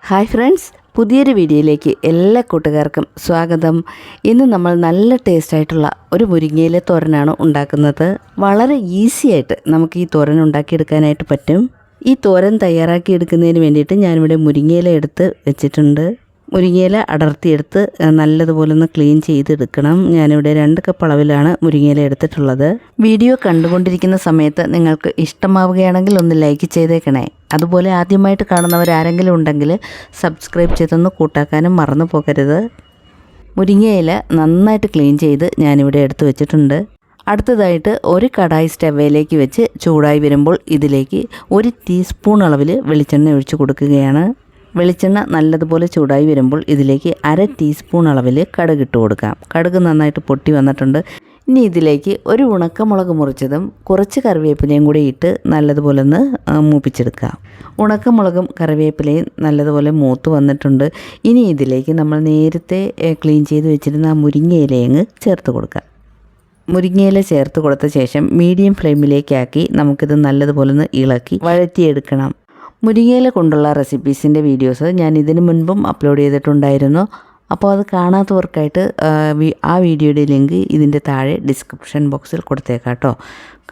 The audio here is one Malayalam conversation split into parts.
ഹായ് ഫ്രണ്ട്സ്, പുതിയൊരു വീഡിയോയിലേക്ക് എല്ലാ കൂട്ടുകാർക്കും സ്വാഗതം. ഇന്ന് നമ്മൾ നല്ല ടേസ്റ്റായിട്ടുള്ള ഒരു മുരിങ്ങയില തോരനാണ് ഉണ്ടാക്കുന്നത്. വളരെ ഈസി ആയിട്ട് നമുക്ക് ഈ തോരൻ ഉണ്ടാക്കിയെടുക്കാനായിട്ട് പറ്റും. ഈ തോരൻ തയ്യാറാക്കി എടുക്കുന്നതിന് വേണ്ടിയിട്ട് ഞാനിവിടെ മുരിങ്ങയില എടുത്ത് വെച്ചിട്ടുണ്ട്. മുരിങ്ങയില അടർത്തിയെടുത്ത് നല്ലതുപോലെ ഒന്ന് ക്ലീൻ ചെയ്തെടുക്കണം. ഞാനിവിടെ 2 കപ്പ് അളവിലാണ് മുരിങ്ങയില എടുത്തിട്ടുള്ളത്. വീഡിയോ കണ്ടുകൊണ്ടിരിക്കുന്ന സമയത്ത് നിങ്ങൾക്ക് ഇഷ്ടമാവുകയാണെങ്കിൽ ഒന്ന് ലൈക്ക് ചെയ്തേക്കണേ. അതുപോലെ ആദ്യമായിട്ട് കാണുന്നവരാരെങ്കിലും ഉണ്ടെങ്കിൽ സബ്സ്ക്രൈബ് ചെയ്തൊന്ന് കൂട്ടാക്കാനും മറന്നു പോകരുത്. മുരിങ്ങയില നന്നായിട്ട് ക്ലീൻ ചെയ്ത് ഞാനിവിടെ എടുത്ത് വെച്ചിട്ടുണ്ട്. അടുത്തതായിട്ട് ഒരു കടായി സ്റ്റവയിലേക്ക് വെച്ച് ചൂടായി വരുമ്പോൾ ഇതിലേക്ക് 1 ടീസ്പൂൺ അളവിൽ വെളിച്ചെണ്ണ ഒഴിച്ച് കൊടുക്കുകയാണ്. വെളിച്ചെണ്ണ നല്ലതുപോലെ ചൂടായി വരുമ്പോൾ ഇതിലേക്ക് 1/2 ടീസ്പൂൺ അളവിൽ കടുക് ഇട്ട് കൊടുക്കാം. കടുക് നന്നായിട്ട് പൊട്ടി വന്നിട്ടുണ്ട്. ഇനി ഇതിലേക്ക് ഒരു ഉണക്കമുളക് മുറിച്ചതും കുറച്ച് കറിവേപ്പിലയും കൂടി ഇട്ട് നല്ലതുപോലെ ഒന്ന് മൂപ്പിച്ചെടുക്കാം. ഉണക്കമുളകും കറിവേപ്പിലയും നല്ലതുപോലെ മൂത്ത് വന്നിട്ടുണ്ട്. ഇനി ഇതിലേക്ക് നമ്മൾ നേരത്തെ ക്ലീൻ ചെയ്ത് വെച്ചിരുന്ന ആ മുരിങ്ങയിലയങ്ങ് ചേർത്ത് കൊടുക്കാം. മുരിങ്ങയില ചേർത്ത് കൊടുത്ത ശേഷം മീഡിയം ഫ്ലെയിമിലേക്കാക്കി നമുക്കിത് നല്ലതുപോലെ ഒന്ന് ഇളക്കി വഴറ്റിയെടുക്കണം. മുരിങ്ങയില കൊണ്ടുള്ള റെസിപ്പീസിൻ്റെ വീഡിയോസ് ഞാൻ ഇതിനു മുൻപും അപ്ലോഡ് ചെയ്തിട്ടുണ്ടായിരുന്നു. അപ്പോൾ അത് കാണാത്തവർക്കായിട്ട് ആ വീഡിയോയുടെ ലിങ്ക് ഇതിൻ്റെ താഴെ ഡിസ്ക്രിപ്ഷൻ ബോക്സിൽ കൊടുത്തേക്കാം കേട്ടോ.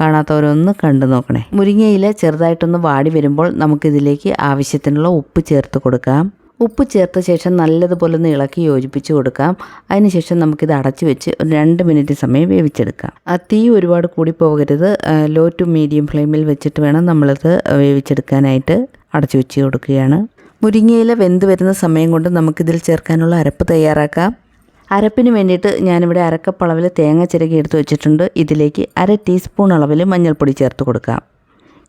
കാണാത്തവരൊന്ന് കണ്ടു നോക്കണേ. മുരിങ്ങയില ചെറുതായിട്ടൊന്ന് വാടി വരുമ്പോൾ നമുക്കിതിലേക്ക് ആവശ്യത്തിനുള്ള ഉപ്പ് ചേർത്ത് കൊടുക്കാം. ഉപ്പ് ചേർത്ത ശേഷം നല്ലതുപോലെ ഒന്ന് ഇളക്കി യോജിപ്പിച്ച് കൊടുക്കാം. അതിനുശേഷം നമുക്കിത് അടച്ചു വെച്ച് 2 മിനിറ്റ് സമയം വേവിച്ചെടുക്കാം. ആ തീ ഒരുപാട് കൂടി പോകരുത്. ലോ ടു മീഡിയം ഫ്ലെയിമിൽ വെച്ചിട്ട് വേണം നമ്മളിത് വേവിച്ചെടുക്കാനായിട്ട്. അടച്ചു വെച്ച് കൊടുക്കുകയാണ്. മുരിങ്ങയില വെന്ത് വരുന്ന സമയം കൊണ്ട് നമുക്കിതിൽ ചേർക്കാനുള്ള അരപ്പ് തയ്യാറാക്കാം. അരപ്പിന് വേണ്ടിയിട്ട് ഞാനിവിടെ 1 കപ്പ് അളവിൽ തേങ്ങ ചിരകി എടുത്ത് വെച്ചിട്ടുണ്ട്. ഇതിലേക്ക് 1/2 ടീസ്പൂൺ അളവിൽ മഞ്ഞൾപ്പൊടി ചേർത്ത് കൊടുക്കാം.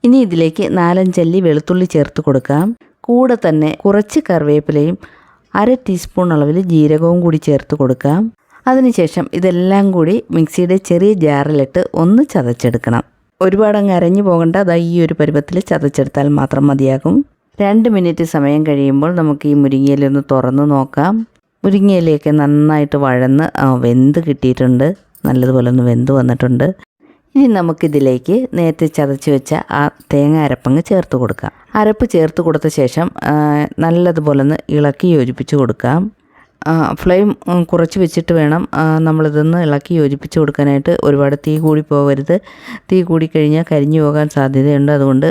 ഇനി ഇതിലേക്ക് 4-5 അല്ലി വെളുത്തുള്ളി ചേർത്ത് കൊടുക്കാം. കൂടെ തന്നെ കുറച്ച് കറിവേപ്പിലയും 1/2 ടീസ്പൂൺ അളവിൽ ജീരകവും കൂടി ചേർത്ത് കൊടുക്കാം. അതിനുശേഷം ഇതെല്ലാം കൂടി മിക്സിയുടെ ചെറിയ ജാറിലിട്ട് ഒന്ന് ചതച്ചെടുക്കണം. ഒരുപാട് അങ്ങ് അരഞ്ഞു പോകേണ്ട. അതാ ഈ ഒരു പരുവത്തിൽ ചതച്ചെടുത്താൽ മാത്രം മതിയാകും. 2 മിനിറ്റ് സമയം കഴിയുമ്പോൾ നമുക്ക് ഈ മുരിങ്ങയില ഒന്ന് തുറന്ന് നോക്കാം. മുരിങ്ങയിലയൊക്കെ നന്നായിട്ട് വഴന്ന് വെന്ത് കിട്ടിയിട്ടുണ്ട്. നല്ലതുപോലെ ഒന്ന് വെന്ത് വന്നിട്ടുണ്ട്. ഇനി നമുക്കിതിലേക്ക് നേരത്തെ ചതച്ച് വെച്ച ആ തേങ്ങ അരപ്പങ്ങ് ചേർത്ത് കൊടുക്കാം. അരപ്പ് ചേർത്ത് കൊടുത്ത ശേഷം നല്ലതുപോലെ ഒന്ന് ഇളക്കി യോജിപ്പിച്ച് കൊടുക്കാം. ഫ്ലെയിം കുറച്ച് വെച്ചിട്ട് വേണം നമ്മളിതൊന്ന് ഇളക്കി യോജിപ്പിച്ച് കൊടുക്കാനായിട്ട്. ഒരുപാട് തീ കൂടി പോകരുത്. തീ കൂടിക്കഴിഞ്ഞാൽ കരിഞ്ഞു പോകാൻ സാധ്യതയുണ്ട്. അതുകൊണ്ട്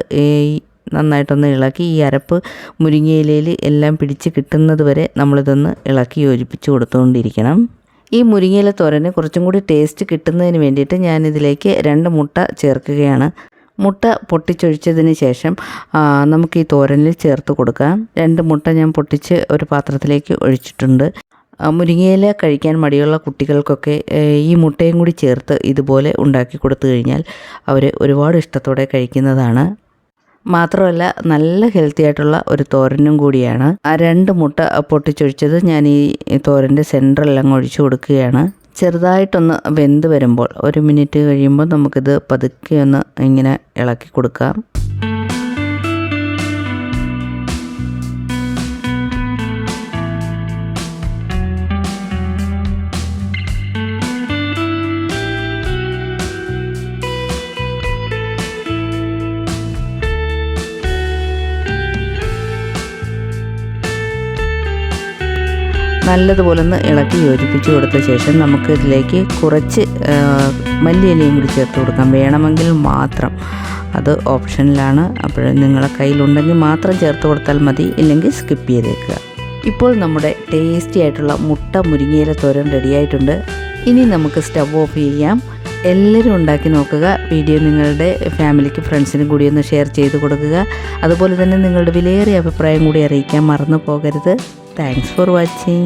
നന്നായിട്ടൊന്ന് ഇളക്കി ഈ അരപ്പ് മുരിങ്ങയിലയിൽ എല്ലാം പിടിച്ച് കിട്ടുന്നത് വരെ നമ്മളിതൊന്ന് ഇളക്കി യോജിപ്പിച്ച് കൊടുത്തുകൊണ്ടിരിക്കണം. ഈ മുരിങ്ങയില തോരന് കുറച്ചും കൂടി ടേസ്റ്റ് കിട്ടുന്നതിന് വേണ്ടിയിട്ട് ഞാനിതിലേക്ക് 2 മുട്ട ചേർക്കുകയാണ്. മുട്ട പൊട്ടിച്ചൊഴിച്ചതിന് ശേഷം നമുക്ക് ഈ തോരനിൽ ചേർത്ത് കൊടുക്കാം. 2 മുട്ട ഞാൻ പൊട്ടിച്ച് ഒരു പാത്രത്തിലേക്ക് ഒഴിച്ചിട്ടുണ്ട്. മുരിങ്ങയില കഴിക്കാൻ മടിയുള്ള കുട്ടികൾക്കൊക്കെ ഈ മുട്ടയും കൂടി ചേർത്ത് ഇതുപോലെ ഉണ്ടാക്കി കൊടുത്തു കഴിഞ്ഞാൽ അവർ ഒരുപാട് ഇഷ്ടത്തോടെ കഴിക്കുന്നതാണ്. മാത്രമല്ല നല്ല ഹെൽത്തി ആയിട്ടുള്ള ഒരു തോരനും കൂടിയാണ്. ആ 2 മുട്ട പൊട്ടിച്ചൊഴിച്ചത് ഞാൻ ഈ തോരൻ്റെ സെൻറ്ററിലെല്ലാം ഒഴിച്ചു കൊടുക്കുകയാണ്. ചെറുതായിട്ടൊന്ന് വെന്ത് വരുമ്പോൾ 1 മിനിറ്റ് കഴിയുമ്പോൾ നമുക്കിത് പതുക്കെ ഒന്ന് ഇങ്ങനെ ഇളക്കി കൊടുക്കാം. നല്ലതുപോലെ ഒന്ന് ഇളക്കി യോജിപ്പിച്ച് കൊടുത്ത ശേഷം നമുക്ക് ഇതിലേക്ക് കുറച്ച് മല്ലിയിലയും കൂടി ചേർത്ത് കൊടുക്കാം. വേണമെങ്കിൽ മാത്രം, അത് ഓപ്ഷനിലാണ്. അപ്പോൾ നിങ്ങളെ കയ്യിലുണ്ടെങ്കിൽ മാത്രം ചേർത്ത് കൊടുത്താൽ മതി, ഇല്ലെങ്കിൽ സ്കിപ്പ് ചെയ്തേക്കുക. ഇപ്പോൾ നമ്മുടെ ടേസ്റ്റി ആയിട്ടുള്ള മുട്ട മുരിങ്ങയില തോരൻ റെഡിയായിട്ടുണ്ട്. ഇനി നമുക്ക് സ്റ്റവ് ഓഫ് ചെയ്യാം. എല്ലാവരും ഉണ്ടാക്കി നോക്കുക. വീഡിയോ നിങ്ങളുടെ ഫാമിലിക്ക് ഫ്രണ്ട്സിനും കൂടി ഒന്ന് ഷെയർ ചെയ്ത് കൊടുക്കുക. അതുപോലെ തന്നെ നിങ്ങളുടെ വിലയേറിയ അഭിപ്രായം കൂടി അറിയിക്കാൻ മറന്നു പോകരുത്. Thanks for watching.